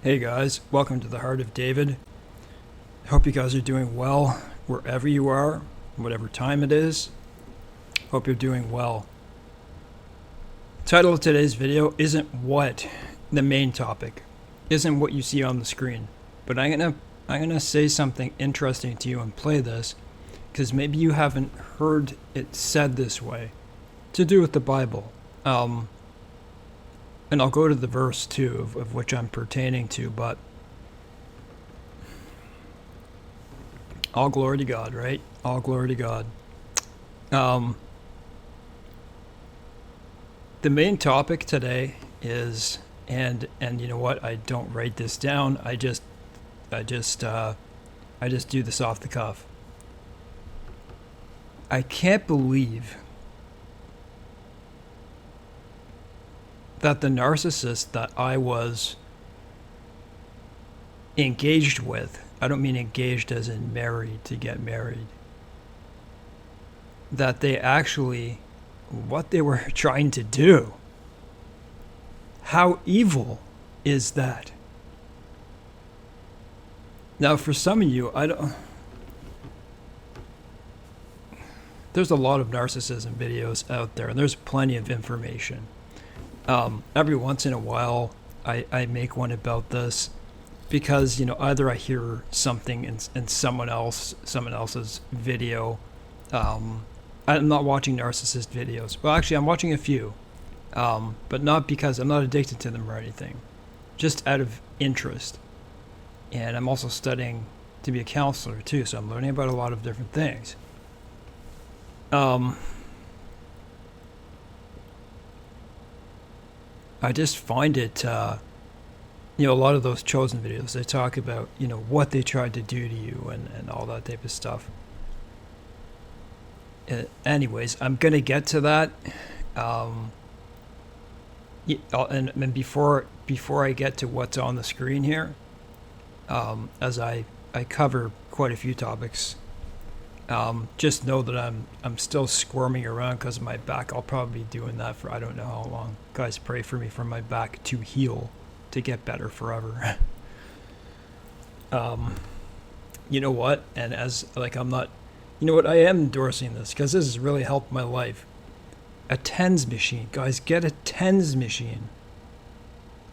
Hey guys, welcome to the Heart of David. Hope you guys are doing well wherever you are, whatever time it is. Hope you're doing well. Title of today's video isn't what the main topic, isn't what you see on the screen, but I'm gonna say something interesting to you and play this because maybe you haven't heard it said this way, to do with the Bible. And I'll go to the verse too, of which I'm pertaining to, but all glory to God, right? All glory to God. The main topic today is, and you know what? I don't write this down. I just do this off the cuff. I can't believe that the narcissist that I was engaged with, I don't mean engaged as in married, to get married, that they actually, what they were trying to do, how evil is that? Now for some of you, there's a lot of narcissism videos out there, and there's plenty of information. Every once in a while, I make one about this because, you know, either I hear something in someone else's video. I'm not watching narcissist videos. Well, actually, I'm watching a few, but not because I'm not addicted to them or anything, just out of interest. And I'm also studying to be a counselor too, so I'm learning about a lot of different things. I just find it, a lot of those chosen videos, they talk about, what they tried to do to you and all that type of stuff. Anyways, I'm going to get to that. And before I get to what's on the screen here, as I cover quite a few topics, just know that I'm still squirming around because of my back. I'll probably be doing that for I don't know how long. Guys, pray for me for my back to heal, to get better forever. You know what? And I'm not, I am endorsing this because this has really helped my life. A TENS machine, guys, get a TENS machine.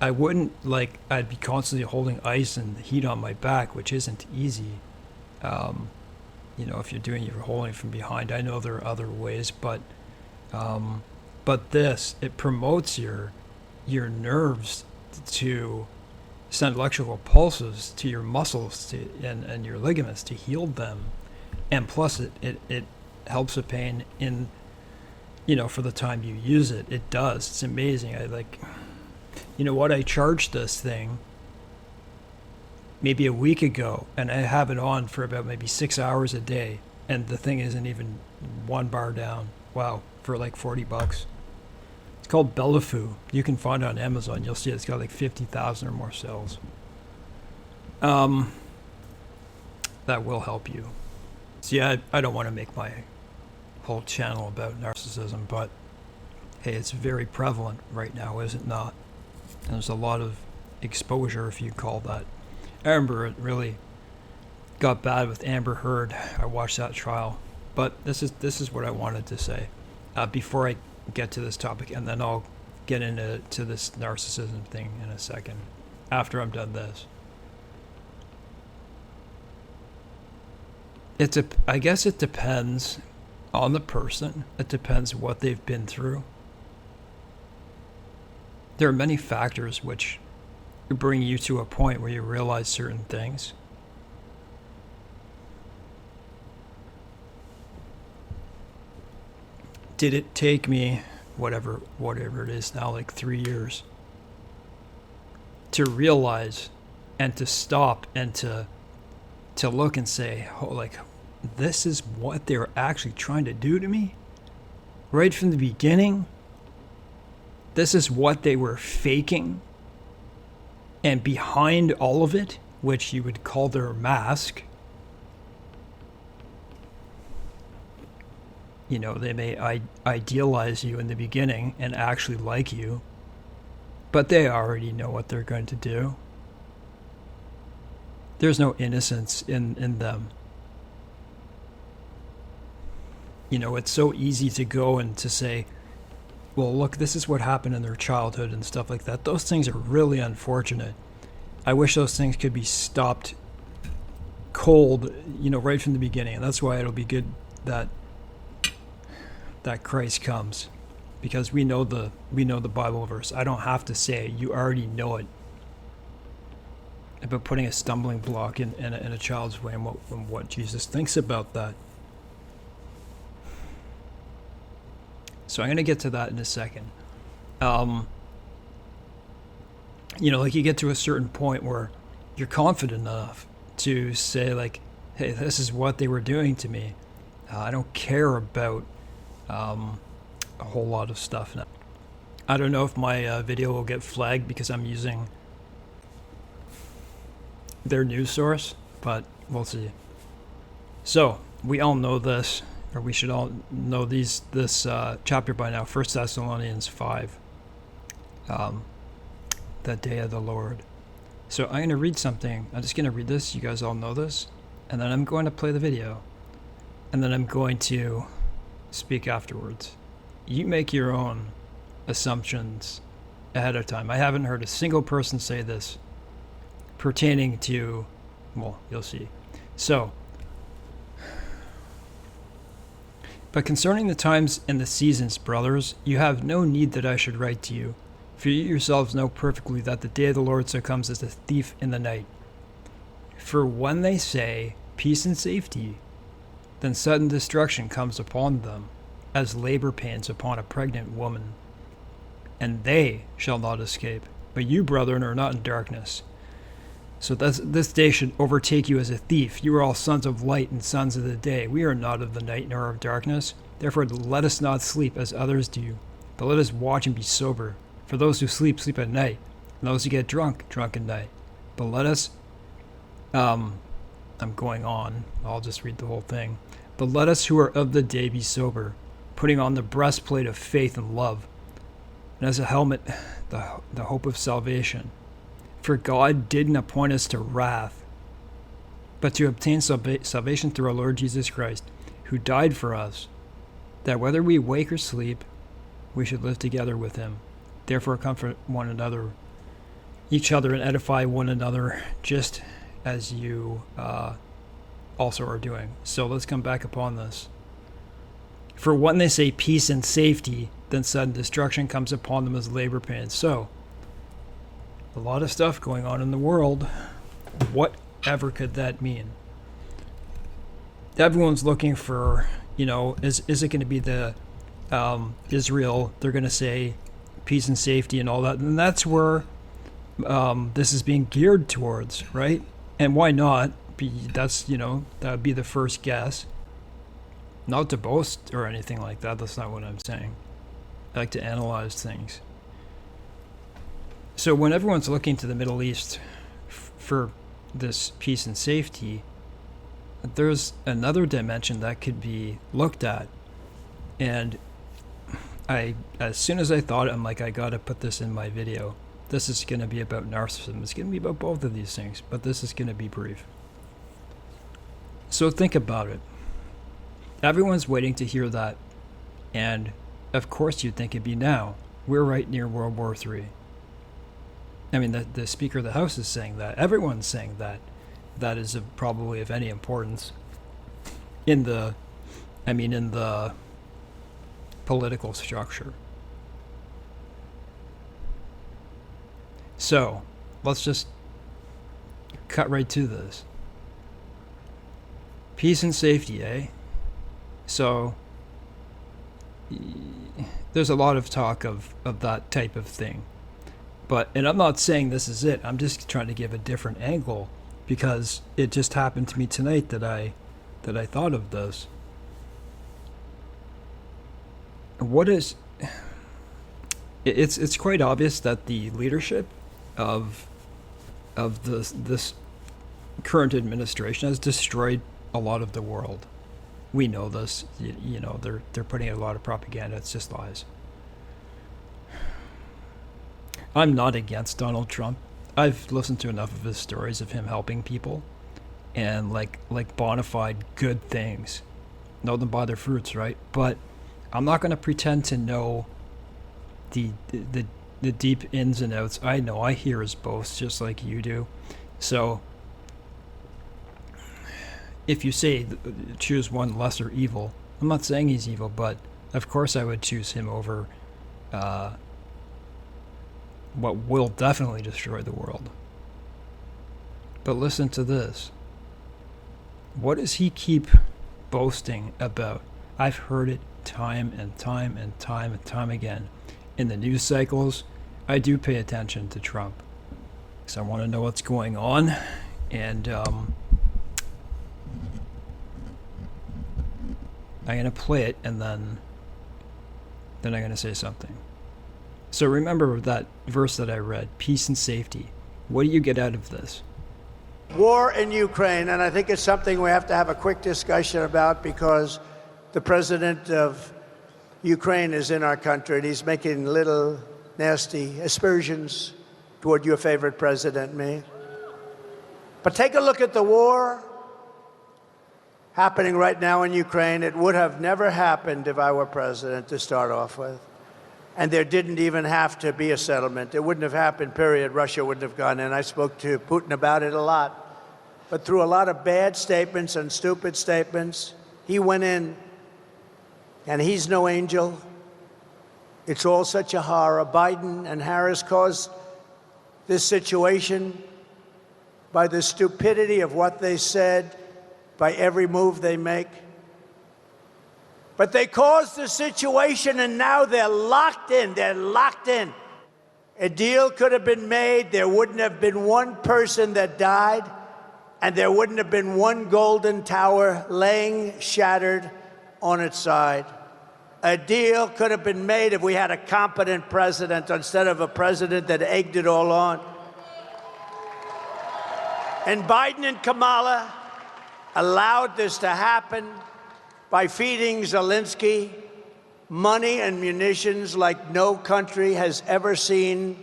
I'd be constantly holding ice and heat on my back, which isn't easy. If you're holding from behind, I know there are other ways, but this, it promotes your nerves to send electrical pulses to your muscles and your ligaments to heal them, and plus it helps the pain in, for the time you use it. It does. It's amazing. I charged this thing maybe a week ago, and I have it on for about maybe 6 hours a day, and the thing isn't even 1 bar down. Wow, for like $40. It's called Bellafoo. You can find it on Amazon. You'll see it's got like 50,000 or more cells. That will help you. See, I don't want to make my whole channel about narcissism, but hey, it's very prevalent right now, is it not? And there's a lot of exposure, if you call that. I remember it really got bad with Amber Heard. I watched that trial, but this is what I wanted to say before I get to this topic, and then I'll get into this narcissism thing in a second after I'm done this. I guess it depends on the person. It depends what they've been through. There are many factors which bring you to a point where you realize certain things. Did it take me whatever it is now, like 3 years, to realize and to stop and to look and say, this is what they were actually trying to do to me right from the beginning? This is what they were faking? And behind all of it, which you would call their mask, they may idealize you in the beginning and actually like you, but they already know what they're going to do. There's no innocence in them. You know, it's so easy to go and to say, well, look, this is what happened in their childhood and stuff like that. Those things are really unfortunate. I wish those things could be stopped cold, you know, right from the beginning. And that's why it'll be good that Christ comes, because we know the Bible verse. I don't have to say it. You already know it. About putting a stumbling block in a child's way, and what Jesus thinks about that. So I'm going to get to that in a second. You know, like you get to a certain point where you're confident enough to say, like, hey, this is what they were doing to me. I don't care about a whole lot of stuff now. I don't know if my video will get flagged because I'm using their news source, but we'll see. So we all know this, or we should all know this chapter by now, 1 Thessalonians 5, the day of the Lord. So I'm going to read something. I'm just going to read this. You guys all know this. And then I'm going to play the video. And then I'm going to speak afterwards. You make your own assumptions ahead of time. I haven't heard a single person say this pertaining to, well, you'll see. So, but concerning the times and the seasons, brothers, you have no need that I should write to you, for you yourselves know perfectly that the day of the Lord so comes as a thief in the night. For when they say peace and safety, then sudden destruction comes upon them, as labor pains upon a pregnant woman. And they shall not escape. But you, brethren, are not in darkness, so this day should overtake you as a thief. You are all sons of light and sons of the day. We are not of the night nor of darkness. Therefore let us not sleep as others do, but let us watch and be sober. For those who sleep, sleep at night, and those who get drunk, drunk at night. But let us, I'm going on, I'll just read the whole thing. But let us who are of the day be sober, putting on the breastplate of faith and love, and as a helmet, the hope of salvation. For God didn't appoint us to wrath, but to obtain salvation through our Lord Jesus Christ, who died for us, that whether we wake or sleep, we should live together with him. Therefore comfort one another, each other, and edify one another, just as you also are doing. So let's come back upon this. For when they say peace and safety, then sudden destruction comes upon them as labor pains. So, a lot of stuff going on in the world. Whatever could that mean? Everyone's looking for, you know, is it going to be the Israel? They're going to say peace and safety and all that, and that's where this is being geared towards, right? And why not? That's, you know, that would be the first guess. Not to boast or anything like that. That's not what I'm saying. I like to analyze things. So when everyone's looking to the Middle East for this peace and safety, there's another dimension that could be looked at. And as soon as I thought, I'm like, I gotta put this in my video. This is gonna be about narcissism. It's gonna be about both of these things, but this is gonna be brief. So think about it. Everyone's waiting to hear that. And of course you'd think it'd be now. We're right near World War III. I mean, the Speaker of the House is saying that. Everyone's saying that. That is probably of any importance in the political structure. So, let's just cut right to this. Peace and safety, eh? So, there's a lot of talk of that type of thing. And I'm not saying this is it. I'm just trying to give a different angle, because it just happened to me tonight that I thought of this. It's quite obvious that the leadership of this current administration has destroyed a lot of the world. We know this. You know, they're putting in a lot of propaganda. It's just lies. I'm not against Donald Trump. I've listened to enough of his stories of him helping people and like bona fide good things. Know them by their fruits, right? But I'm not going to pretend to know the deep ins and outs. I know I hear his boasts just like you do. So if you say choose one lesser evil, I'm not saying he's evil, but of course I would choose him over what will definitely destroy the world. But listen to this. What does he keep boasting about? I've heard it time and time and time and time again. In the news cycles, I do pay attention to Trump. So I want to know what's going on. And I'm going to play it, and then I'm going to say something. So remember that verse that I read, peace and safety. What do you get out of this? War in Ukraine, and I think it's something we have to have a quick discussion about, because the president of Ukraine is in our country, and he's making little nasty aspersions toward your favorite president, me. But take a look at the war happening right now in Ukraine. It would have never happened if I were president, to start off with. And there didn't even have to be a settlement. It wouldn't have happened, period. Russia wouldn't have gone in. I spoke to Putin about it a lot. But through a lot of bad statements and stupid statements, he went in. And he's no angel. It's all such a horror. Biden and Harris caused this situation by the stupidity of what they said, by every move they make. But they caused the situation, and now they're locked in. They're locked in. A deal could have been made. There wouldn't have been one person that died, and there wouldn't have been one golden tower laying shattered on its side. A deal could have been made if we had a competent president instead of a president that egged it all on. And Biden and Kamala allowed this to happen by feeding Zelensky money and munitions like no country has ever seen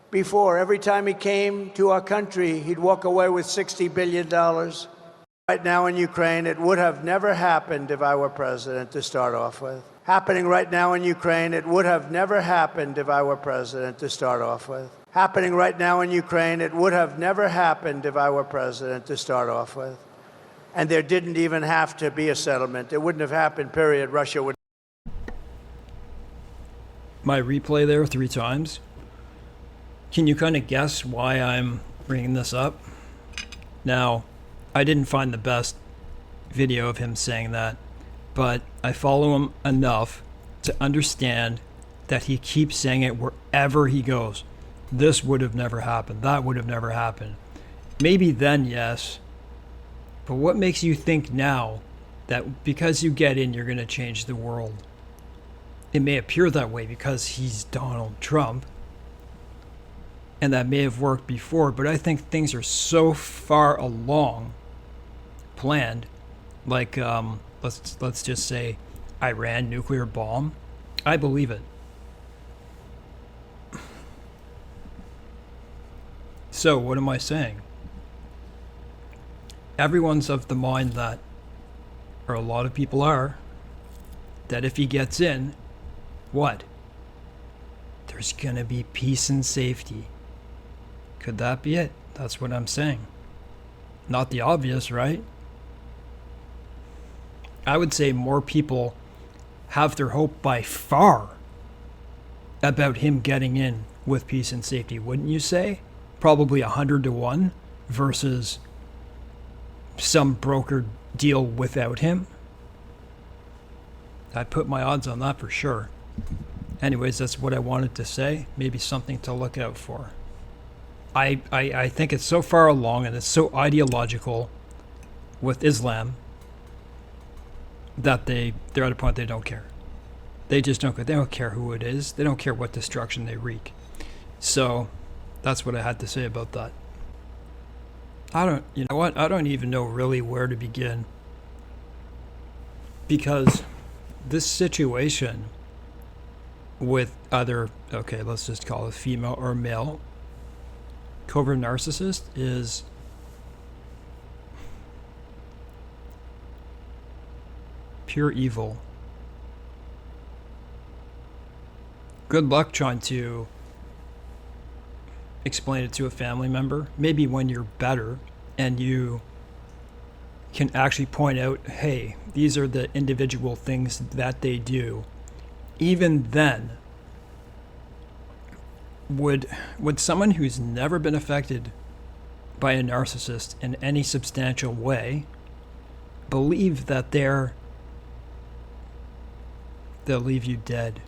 before. Every time he came to our country, he'd walk away with $60 billion. Right now in Ukraine, it would have never happened if I were president, to start off with. Happening right now in Ukraine, it would have never happened if I were president, to start off with. Happening right now in Ukraine, it would have never happened if I were president, to start off with. And there didn't even have to be a settlement. It wouldn't have happened, period. Russia would. My replay there 3 times. Can you kind of guess why I'm bringing this up? Now, I didn't find the best video of him saying that, but I follow him enough to understand that he keeps saying it wherever he goes. This would have never happened. That would have never happened. Maybe then, yes. But what makes you think now that because you get in, you're going to change the world? It may appear that way because he's Donald Trump, and that may have worked before, but I think things are so far along planned, like let's just say Iran nuclear bomb. I believe it. So what am I saying? Everyone's of the mind that, or a lot of people are, that if he gets in, what? There's gonna be peace and safety. Could that be it? That's what I'm saying. Not the obvious, right? I would say more people have their hope by far about him getting in with peace and safety, wouldn't you say? Probably 100 to 1 versus some brokered deal without him. I'd put my odds on that for sure. Anyways, that's what I wanted to say. Maybe something to look out for. I think it's so far along and it's so ideological with Islam that they're at a point they don't care. They just don't care. They don't care who it is. They don't care what destruction they wreak. So that's what I had to say about that. You know what? I don't even know really where to begin. Because this situation with other, okay, let's just call it female or male, covert narcissist is pure evil. Good luck trying to explain it to a family member. Maybe when you're better and you can actually point out, hey, these are the individual things that they do. Even then, would someone who's never been affected by a narcissist in any substantial way believe that they'll leave you dead?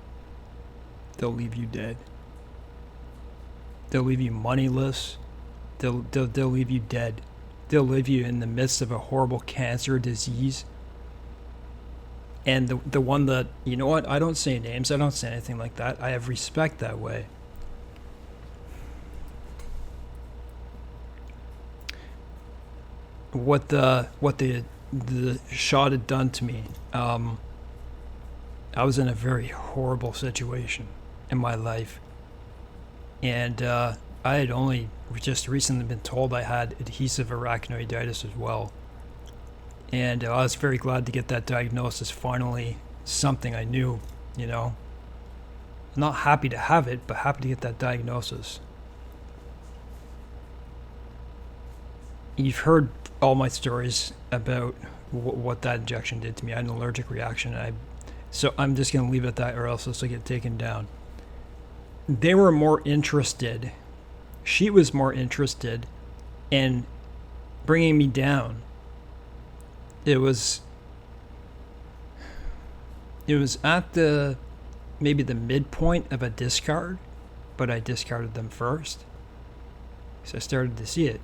They'll leave you dead. They'll leave you moneyless. They'll leave you dead. They'll leave you in the midst of a horrible cancer disease. And the one that, you know what, I don't say names, I don't say anything like that. I have respect that way. What the shot had done to me, I was in a very horrible situation in my life. And I had only just recently been told I had adhesive arachnoiditis as well. And I was very glad to get that diagnosis, finally something I knew, you know. I'm not happy to have it, but happy to get that diagnosis. You've heard all my stories about what that injection did to me. I had an allergic reaction, so I'm just going to leave it at that, or else this will get taken down. They were more interested, she was more interested in bringing me down. It was at maybe the midpoint of a discard, but I discarded them first, so I started to see it.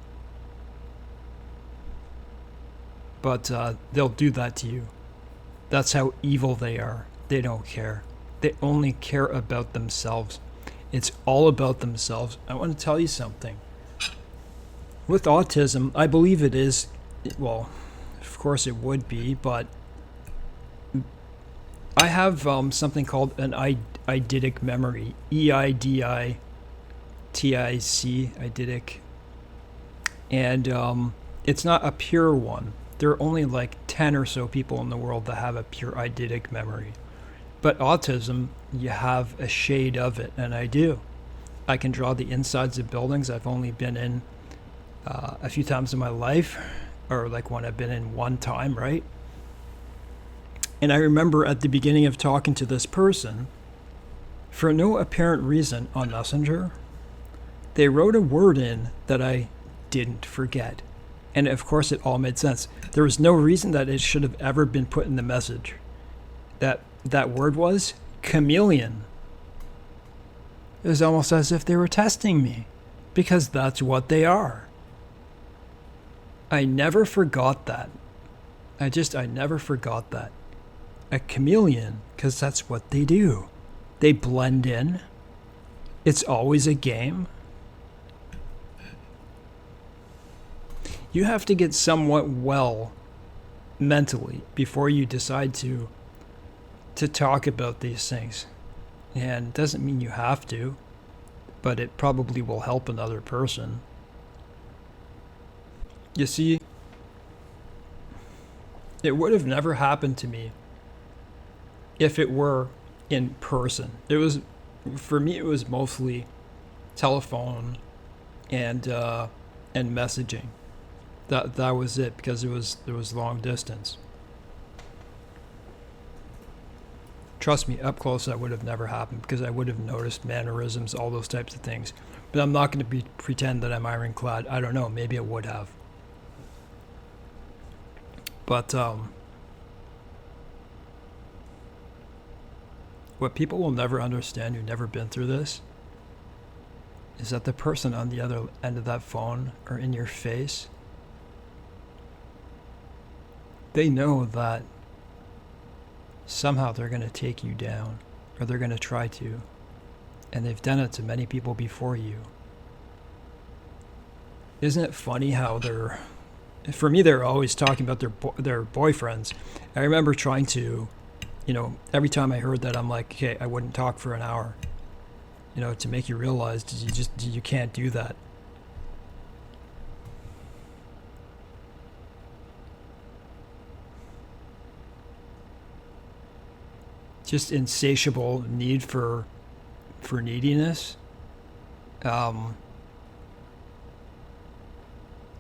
But they'll do that to you. That's how evil they are. They don't care. They only care about themselves. It's all about themselves. I want to tell you something. With autism, I believe it is, well, of course it would be, but I have something called an eidetic memory. EIDITIC, eidetic. And it's not a pure one. There are only like 10 or so people in the world that have a pure eidetic memory. But autism, you have a shade of it, and I do. I can draw the insides of buildings I've only been in a few times in my life, or like when I've been in one time, right? And I remember at the beginning of talking to this person, for no apparent reason on Messenger, they wrote a word in that I didn't forget. And of course it all made sense. There was no reason that it should have ever been put in the message. That word was chameleon. It was almost as if they were testing me, because that's what they are. I never forgot that. I never forgot that. A chameleon, because that's what they do. They blend in. It's always a game. You have to get somewhat well mentally before you decide to talk about these things. And it doesn't mean you have to, but it probably will help another person. You see, it would have never happened to me if it were in person. For me, it was mostly telephone and messaging. That was it, because there was long distance. Trust me, up close that would have never happened, because I would have noticed mannerisms, all those types of things. But I'm not going to pretend that I'm ironclad. I don't know, maybe it would have. But what people will never understand who've never been through this is that the person on the other end of that phone or in your face, they know that somehow they're going to take you down, or they're going to try to, and they've done it to many people before you. Isn't it funny how for me, they're always talking about their boyfriends. I remember trying to, every time I heard that, I'm like, okay, I wouldn't talk for an hour, to make you realize you can't do that. just insatiable need for neediness. And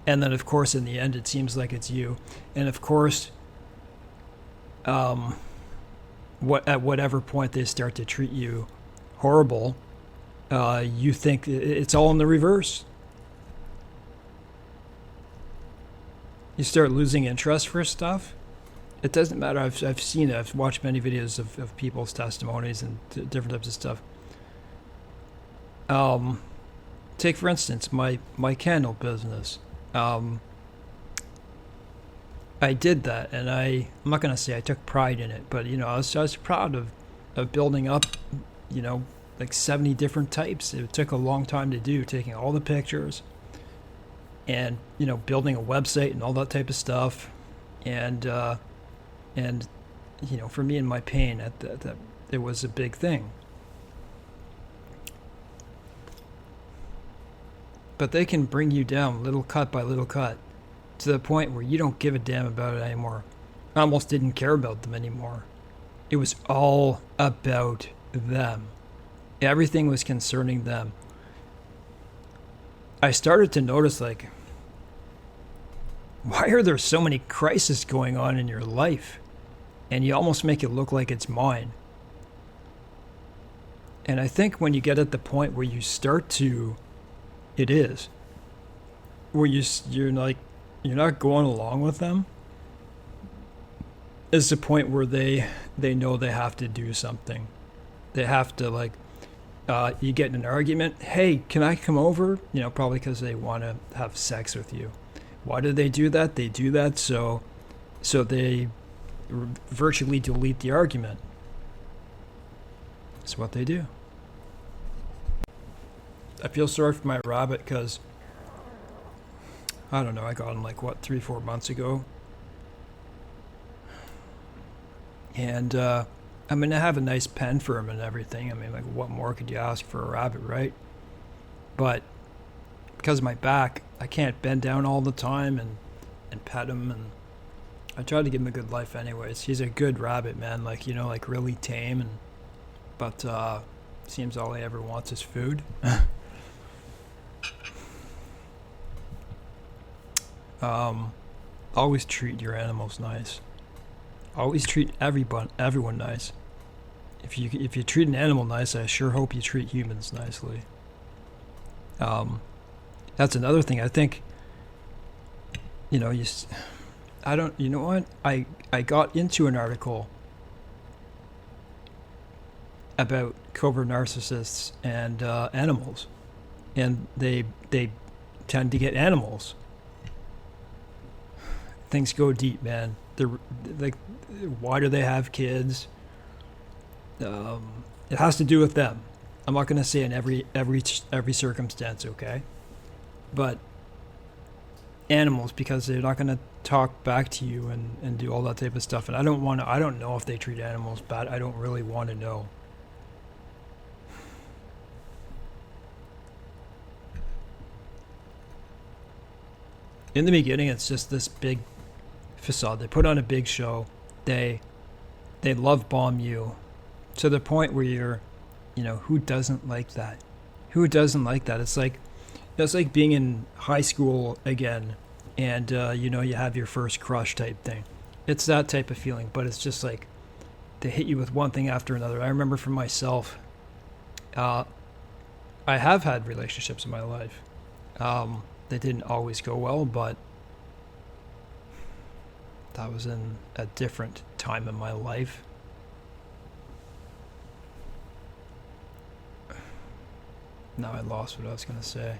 then, of course, in the end, it seems like it's you. And of course, at whatever point they start to treat you horrible, you think it's all in the reverse. You start losing interest for stuff. It doesn't matter. I've seen it. I've watched many videos of people's testimonies and different types of stuff. Take, for instance, my candle business. I did that, and I'm not going to say I took pride in it, but, I was proud of building up, like 70 different types. It took a long time to do, taking all the pictures and, building a website and all that type of stuff. And for me and my pain, that it was a big thing. But they can bring you down little cut by little cut to the point where you don't give a damn about it anymore. I almost didn't care about them anymore. It was all about them. Everything was concerning them. I started to notice, like, why are there so many crises going on in your life? And you almost make it look like it's mine. And I think when you get at the point where you start to, it is, where you're not going along with them, is the point where they know they have to do something. They have to, like, you get in an argument, hey, can I come over? Probably because they want to have sex with you. Why do they do that? They do that so they virtually delete the argument. That's what they do. I feel sorry for my rabbit because, I don't know, I got him 3-4 months ago. And I have a nice pen for him and everything. What more could you ask for a rabbit, right? But because of my back, I can't bend down all the time and pet him. And I try to give him a good life anyways. He's a good rabbit, man. Really tame. But seems all he ever wants is food. Always treat your animals nice. Always treat everyone nice. If you treat an animal nice, I sure hope you treat humans nicely. That's another thing. I think, you know what? I got into an article about covert narcissists and animals, and they tend to get animals. Things go deep, man. They're like, why do they have kids? It has to do with them. I'm not going to say in every circumstance, okay? But animals, because they're not going to talk back to you and do all that type of stuff. And I don't know if they treat animals bad. I don't really want to know. In the beginning, it's just this big facade. They put on a big show. They love bomb you to the point where you're, who doesn't like that? Who doesn't like that? It's like being in high school again, and you have your first crush type thing. It's that type of feeling, but it's just like they hit you with one thing after another. I remember for myself, I have had relationships in my life. They didn't always go well, but that was in a different time in my life. Now I lost what I was going to say.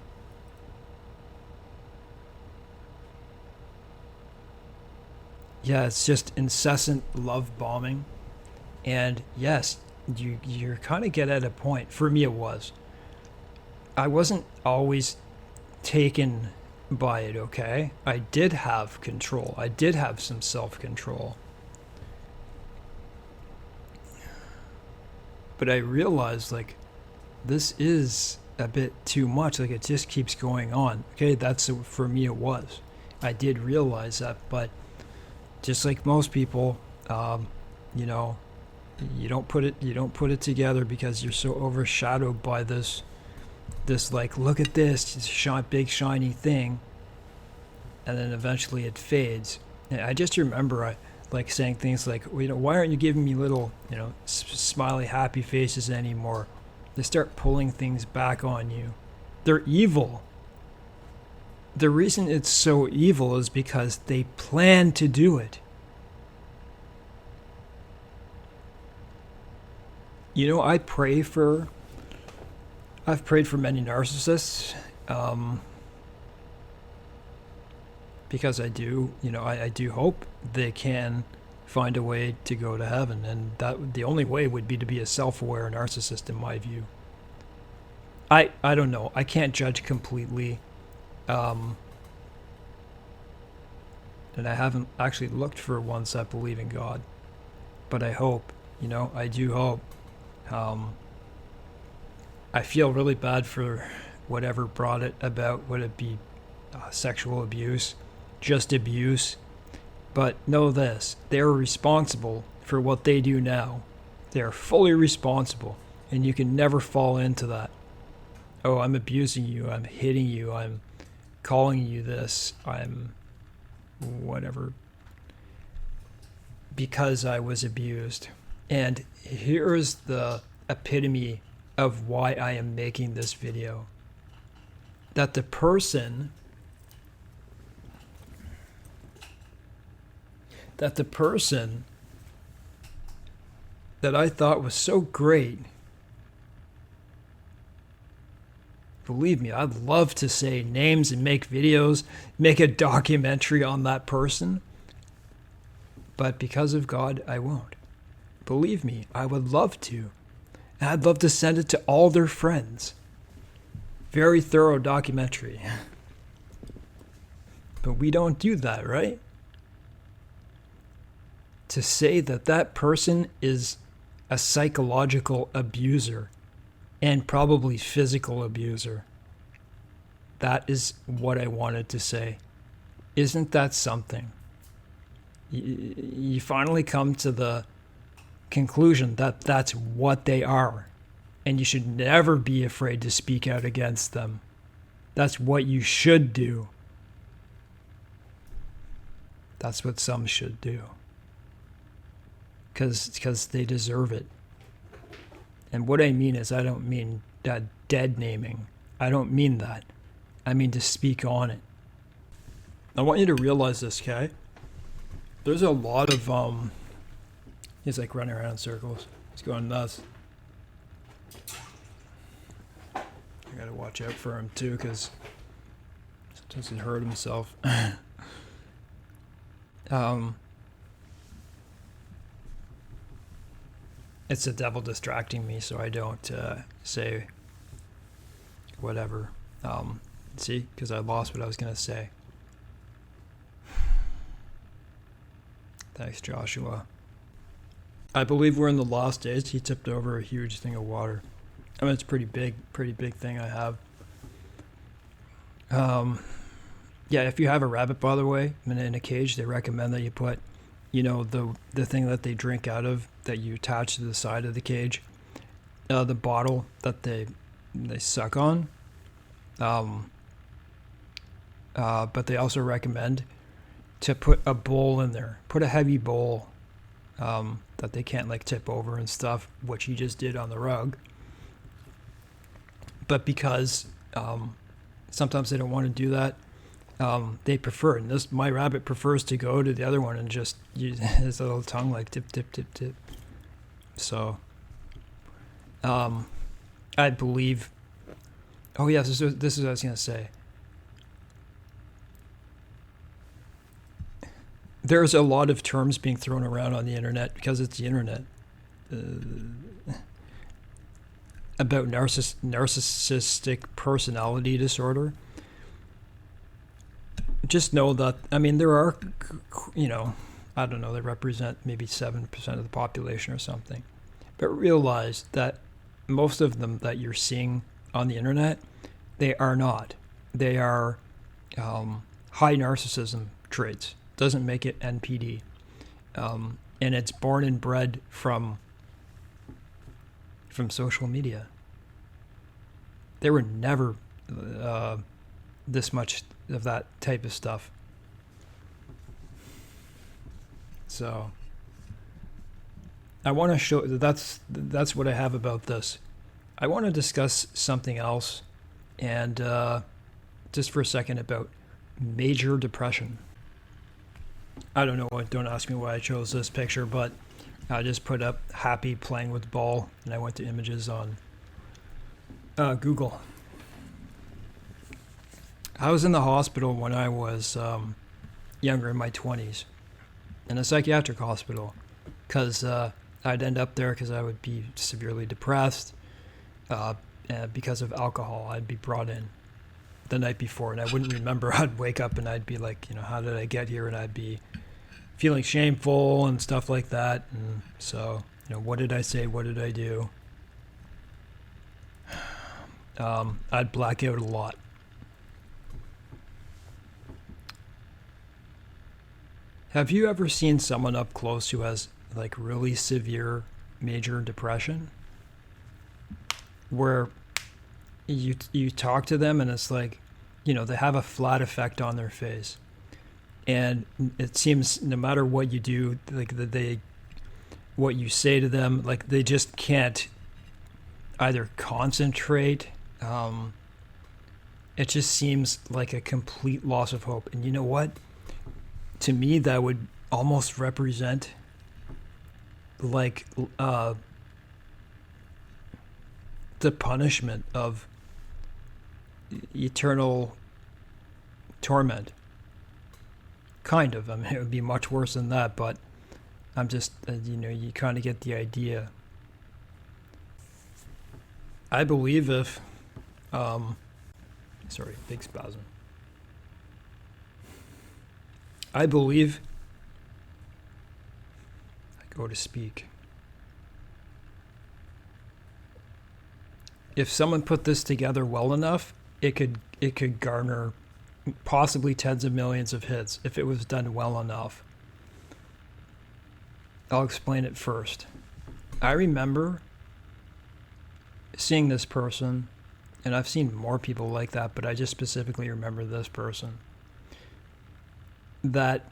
Yeah, it's just incessant love bombing. And yes, you're kind of get at a point. For me, it was. I wasn't always taken by it, okay? I did have control. I did have some self-control. But I realized, this is a bit too much. It just keeps going on. Okay, for me it was. I did realize that, but just like most people, You don't put it together because you're so overshadowed by this like, look at this big shiny thing, and then eventually it fades. And I just remember like saying things like, well, why aren't you giving me little, smiley happy faces anymore? They start pulling things back on you. They're evil. The reason it's so evil is because they plan to do it. I've prayed for many narcissists, because I do hope they can find a way to go to heaven, and that the only way would be to be a self-aware narcissist, in my view. I don't know. I can't judge completely, and I haven't actually looked for ones that believe in God, but I hope. I do hope. I feel really bad for whatever brought it about. Would it be sexual abuse, just abuse? But know this, they're responsible for what they do now. They are fully responsible, and you can never fall into that. Oh, I'm abusing you, I'm hitting you, I'm calling you this, I'm whatever, because I was abused. And here's the epitome of why I am making this video. That the person that I thought was so great, believe me, I'd love to say names and make videos, make a documentary on that person, but because of God, I won't. Believe me, I would love to. And I'd love to send it to all their friends. Very thorough documentary. But we don't do that, right? To say that that person is a psychological abuser and probably physical abuser. That is what I wanted to say. Isn't that something? You finally come to the conclusion that that's what they are, and you should never be afraid to speak out against them. That's what you should do. That's what some should do, because they deserve it. And what I mean is, I don't mean that dead naming. I don't mean that. I mean to speak on it. I want you to realize this, okay? There's a lot of he's like running around in circles. He's going nuts. I gotta watch out for him too, because sometimes he hurt himself. It's the devil distracting me, so I don't say whatever. See, because I lost what I was gonna say. Thanks, Joshua. I believe we're in the last days. He tipped over a huge thing of water. I mean, it's pretty big thing I have. Yeah, if you have a rabbit, by the way, in a cage, they recommend that you put, the thing that they drink out of, that you attach to the side of the cage, the bottle that they suck on. But they also recommend to put a bowl in there. Put a heavy bowl. That they can't tip over and stuff, which he just did on the rug. But because sometimes they don't want to do that, they prefer, and my rabbit prefers to go to the other one and just use his little tongue tip, tip, tip, tip. So, I believe. Oh yes, this is what I was gonna say. There's a lot of terms being thrown around on the internet, because it's the internet, about narcissistic personality disorder. Just know that, there are, I don't know, they represent maybe 7% of the population or something. But realize that most of them that you're seeing on the internet, they are not. They are high narcissism traits. Doesn't make it NPD. And it's born and bred from from social media. There were never this much of that type of stuff. So I want to show that's what I have about this. I want to discuss something else, and just for a second about major depression. I don't know why. Don't ask me why I chose this picture, but I just put up happy playing with ball, and I went to images on Google. I was in the hospital when I was younger, in my 20s, in a psychiatric hospital, because I'd end up there because I would be severely depressed because of alcohol. I'd be brought in the night before, and I wouldn't remember. I'd wake up and I'd be like, how did I get here? And I'd be feeling shameful and stuff like that. And so, what did I say? What did I do? I'd black out a lot. Have you ever seen someone up close who has like really severe major depression, where you talk to them and it's like, they have a flat effect on their face, and it seems no matter what you do, like what you say to them, like they just can't either concentrate. It just seems like a complete loss of hope. And you know what? To me, that would almost represent like the punishment of eternal torment. Kind of. I mean, it would be much worse than that, but I'm just, you kind of get the idea. I believe if, sorry, big spasm. I believe, I go to speak. If someone put this together well enough, it could garner possibly tens of millions of hits if it was done well enough. I'll explain it first. I remember seeing this person, and I've seen more people like that, but I just specifically remember this person, that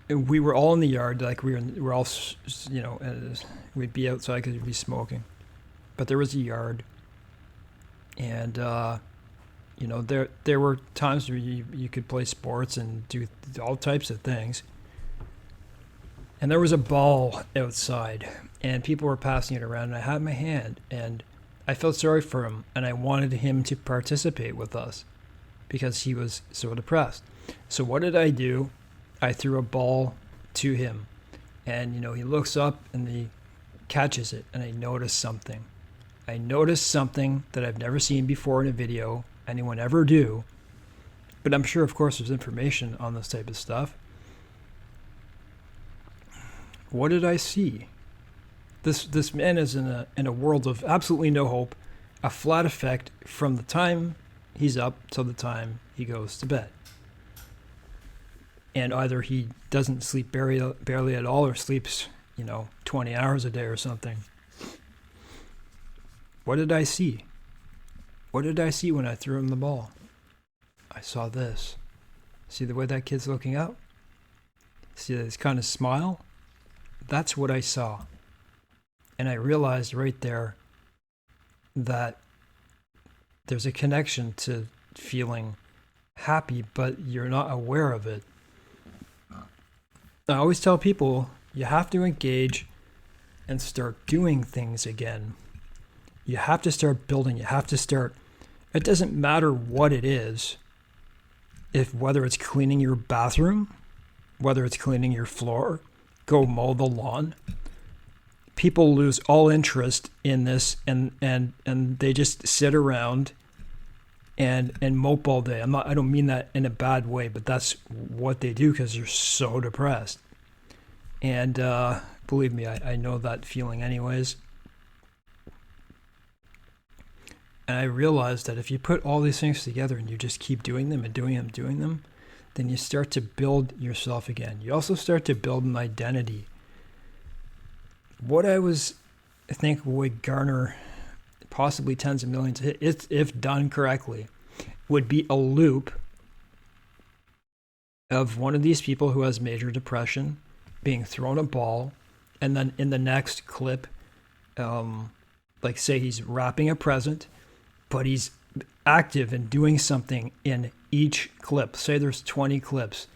we were all in the yard, like we're all, we'd be outside because we'd be smoking, but there was a yard, and there were times where you could play sports and do all types of things, and there was a ball outside, and people were passing it around, and I had it in my hand, and I felt sorry for him, and I wanted him to participate with us because he was so depressed. So what did I do? I threw a ball to him, and he looks up and he catches it, and I noticed something. I noticed something that I've never seen before in a video, anyone ever do, but I'm sure of course there's information on this type of stuff. What did I see? This man is in a world of absolutely no hope, a flat effect from the time he's up till the time he goes to bed. And either he doesn't sleep barely at all, or sleeps, 20 hours a day or something. What did I see? What did I see when I threw him the ball? I saw this. See the way that kid's looking up? See this kind of smile? That's what I saw. And I realized right there that there's a connection to feeling happy, but you're not aware of it. I always tell people, you have to engage and start doing things again. You have to start building. You have to start. It doesn't matter what it is. Whether it's cleaning your bathroom, whether it's cleaning your floor, go mow the lawn. People lose all interest in this, and they just sit around and mope all day. I don't mean that in a bad way, but that's what they do because they're so depressed. And believe me, I know that feeling anyways. And I realized that if you put all these things together and you just keep doing them and doing them, then you start to build yourself again. You also start to build an identity. what I think would garner possibly tens of millions, if done correctly, would be a loop of one of these people who has major depression being thrown a ball, and then in the next clip, like say he's wrapping a present, but he's active and doing something in each clip. Say there's 20 clips,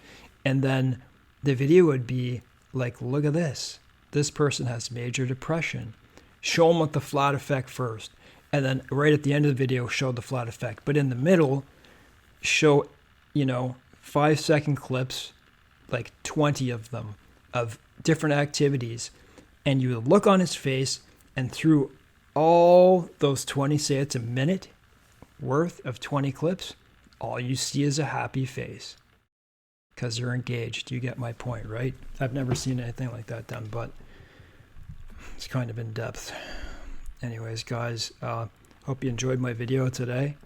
and then the video would be like, look at this. This person has major depression. Show them with the flat effect first. And then right at the end of the video, show the flat effect. But in the middle, show, 5-second clips, like 20 of them, of different activities. And you would look on his face, and through all those 20, say it's a minute worth of 20 clips, all you see is a happy face. Because they're engaged. You get my point, right? I've never seen anything like that done, but it's kind of in depth. Anyways, guys, hope you enjoyed my video today.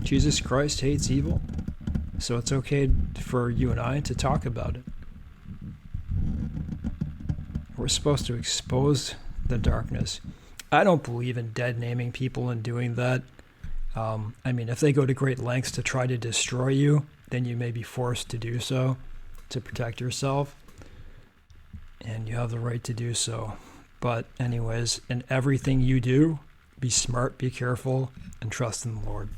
Jesus Christ hates evil, so it's okay for you and I to talk about it. We're supposed to expose the darkness. I don't believe in dead naming people and doing that. If they go to great lengths to try to destroy you, then you may be forced to do so to protect yourself. And you have the right to do so. But anyways, in everything you do, be smart, be careful, and trust in the Lord.